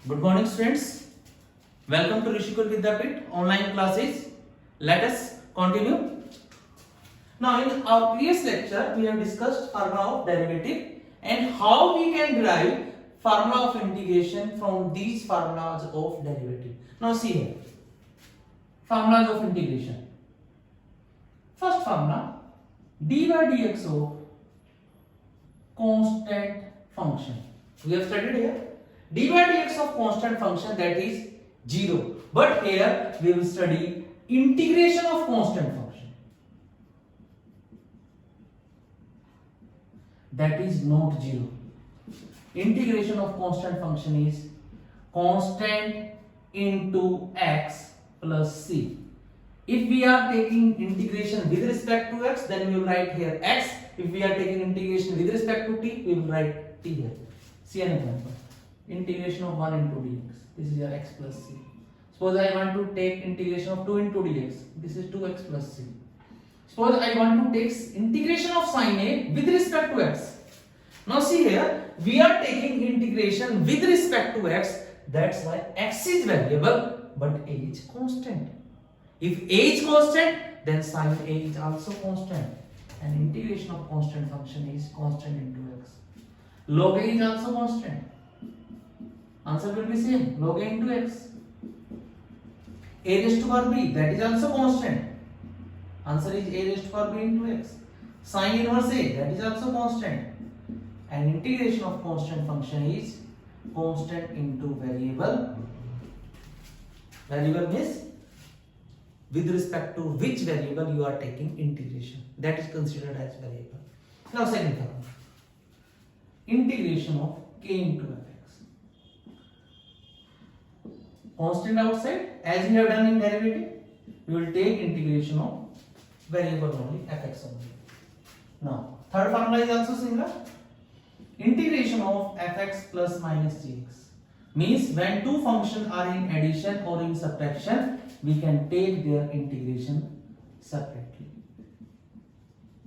Good morning, students. Welcome to Rishikul Vidyapit online classes. Let us continue. Now, in our previous lecture, we have discussed formula of derivative and how we can derive formula of integration from these formulas of derivative. Now, see here. Formulas of integration. First formula, d by dx of constant function. We have studied here. D by dx of constant function, that is 0. But here we will study integration of constant function. That is not 0. Integration of constant function is constant into x plus c. If we are taking integration with respect to x, then we will write here x. If we are taking integration with respect to t, we will write t here. See an example. Integration of 1 into dx. This is your x plus c. Suppose I want to take integration of 2 into dx. This is 2x plus c. Suppose I want to take integration of sin a with respect to x. Now see here, we are taking integration with respect to x. That's why x is variable, but a is constant. If a is constant, then sin a is also constant. And integration of constant function is constant into x. Log a is also constant. Answer will be same. Log a into x. A raised to power b, that is also constant. Answer is a raised to power b into x. Sin inverse a, that is also constant. And integration of constant function is constant into variable. Variable means with respect to which variable you are taking integration. That is considered as variable. Now second formula. Integration of k into fx. Constant outside, as we have done in derivative, we will take integration of variable only, fx only. Now, third formula is also similar. Integration of fx plus minus gx. Means when two functions are in addition or in subtraction, we can take their integration separately.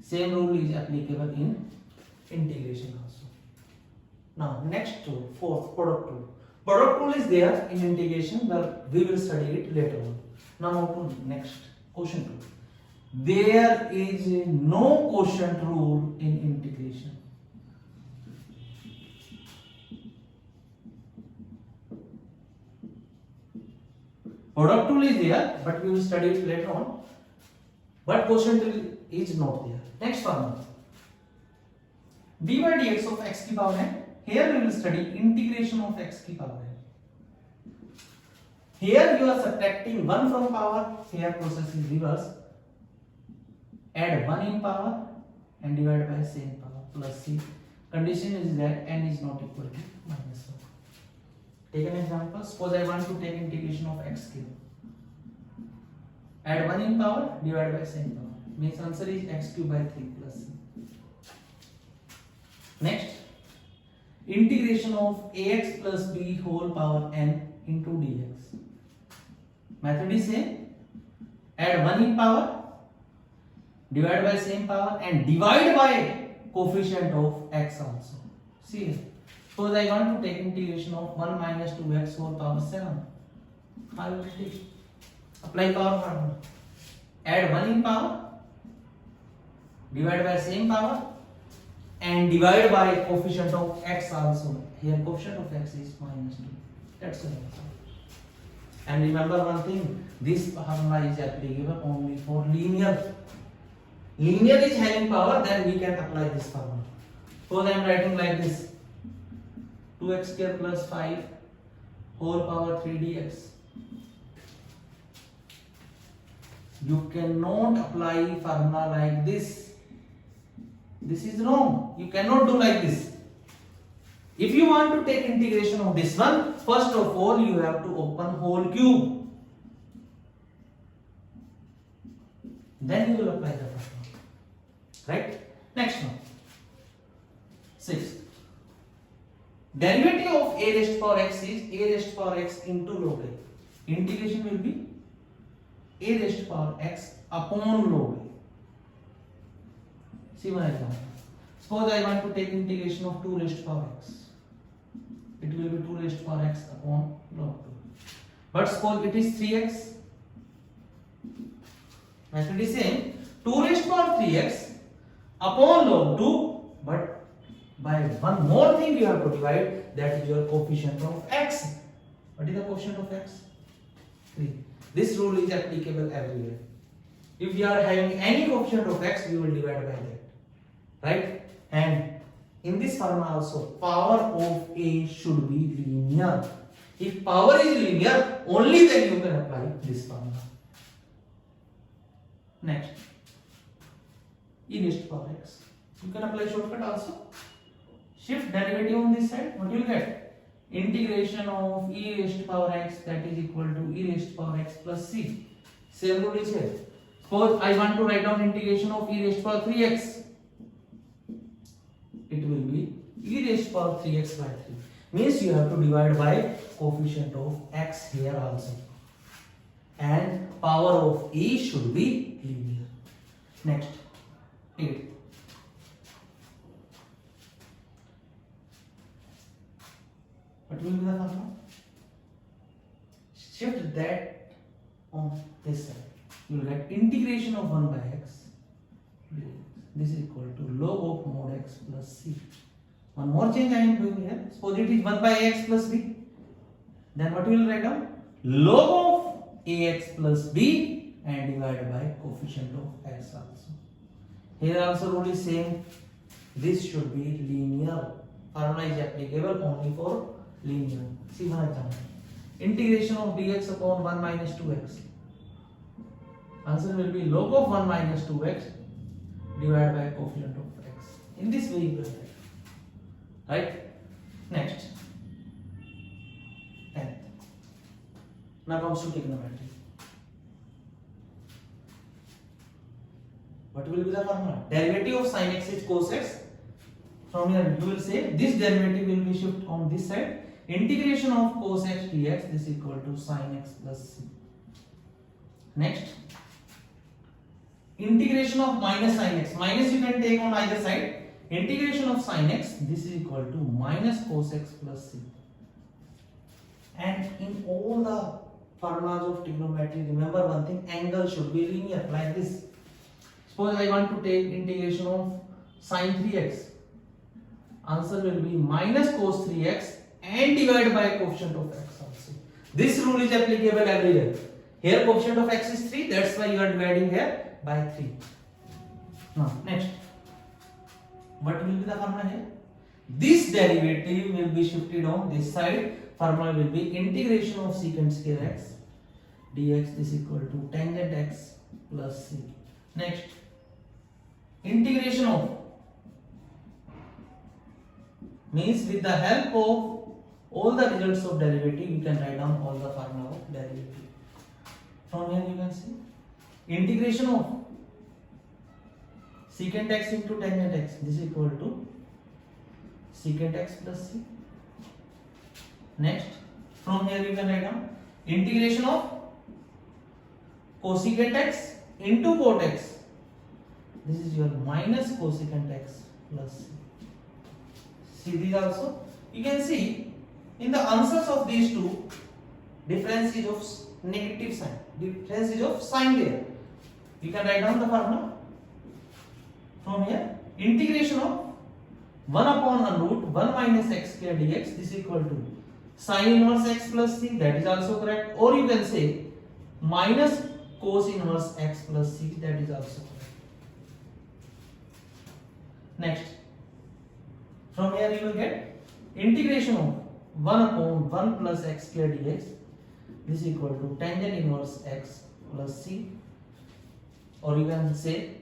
Same rule is applicable in integration also. Now, next tool, fourth, product tool. Product rule is there in integration, but we will study it later on. Now move to next quotient rule. There is no quotient rule in integration. Product rule is there, but we will study it later on. But quotient rule is not there. Next formula. d by dx of x की power n. Here we will study integration of x की power n. Here you are subtracting 1 from power. Here process is reverse. Add 1 in power and divide by same power plus c. Condition is that n is not equal to minus 1. Take an example. Suppose I want to take integration of x cube. Add 1 in power, divide by same power. Means answer is x cube by 3 plus c. Next. Integration of ax plus b whole power n into dx. Method is same. Add 1 in power, divide by same power and divide by coefficient of x also. See here. Suppose I want to take integration of 1 minus 2x whole power 7. How will it take? Apply power formula. Add 1 in power, divide by same power and divide by coefficient of x also. Here coefficient of x is minus 2. That's the answer. And remember one thing, this formula is applicable only for linear. Linear is having power, then we can apply this formula. Suppose I am writing like this. 2x square plus 5 whole power 3 dx. You cannot apply formula like this. This is wrong. You cannot do like this. If you want to take integration of this one, first of all you have to open whole cube. Then you will apply the formula. Right? Next one. 6. Derivative of a raised to power x is a raised to power x into log a. Integration will be a raised to power x upon log a. See one example. Suppose I want to take integration of 2 raised to power x. it will be 2 raised to power x upon log 2. But suppose it is 3x, method is same, 2 raised to power 3x upon log 2, but by one more thing you have to divide, that is your coefficient of x. What is the coefficient of x? 3. This rule is applicable everywhere. If we are having any coefficient of x, we will divide by that, right? And in this formula also, power of a should be linear. If power is linear, only then you can apply this formula. Next, e raised to power x. You can apply shortcut also. Shift derivative on this side. What you will get? Integration of e raised to power x, that is equal to e raised to power x plus c. Same rule is here. Suppose I want to write down integration of e raised to power 3x. It will be e raised to power 3x by 3. Means you have to divide by coefficient of x here also. And power of a should be linear. Next, 8. What will be the formula? Shift that on this side. You will get integration of 1 by x. This is equal to log of mod x plus c. One more change I am doing here. Suppose it is 1 by x plus b. Then what we will write down? Log of ax plus b and divided by coefficient of x also. Here also rule is same. This should be linear. Formula is applicable only for linear. See one example. Integration of dx upon 1 minus 2x. Answer will be log of 1 minus 2x divided by coefficient of x. In this way you will write. Right? Next. 10th. Now comes to trigonometry. What will be the formula? Derivative of sin x is cos x. From here you will say this derivative will be shifted on this side. Integration of cos x dx is equal to sin x plus c. Next, integration of minus sin x. Minus you can take on either side. Integration of sin x, this is equal to minus cos x plus c. And in all the formulas of trigonometry, remember one thing, angle should be linear like this. Suppose I want to take integration of sin 3x. Answer will be minus cos 3x and divided by coefficient of x also. This rule is applicable everywhere. Here coefficient of x is 3, that's why you are dividing here by 3. Now next, what will be the formula here? This derivative will be shifted on this side. Formula will be integration of secant square x dx is equal to tangent x plus c. Next, integration of, means with the help of all the results of derivative, you can write down all the formula of derivative. From here you can see integration of secant x into tangent x, this is equal to secant x plus c. Next, from here you can write down integration of cosecant x into cot x, this is your minus cosecant x plus c. See these also, you can see in the answers of these two, difference is of negative sign, difference is of sign there. You can write down the formula from here. Integration of 1 upon root 1 minus x square dx, this is equal to sin inverse x plus c, that is also correct. Or you can say minus cos inverse x plus c, that is also correct. Next, from here you will get integration of 1 upon 1 plus x square dx, this is equal to tangent inverse x plus c. Or you can say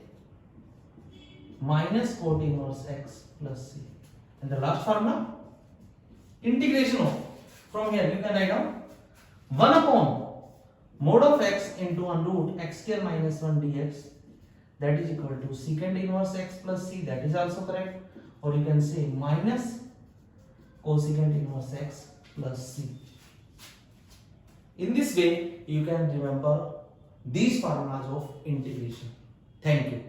minus cot inverse x plus c. And the last formula, integration of, from here you can write down 1 upon mod of x into 1 root x square minus 1 dx, that is equal to secant inverse x plus c, that is also correct. Or you can say minus cosecant inverse x plus c. In this way you can remember these formulas of integration. Thank you.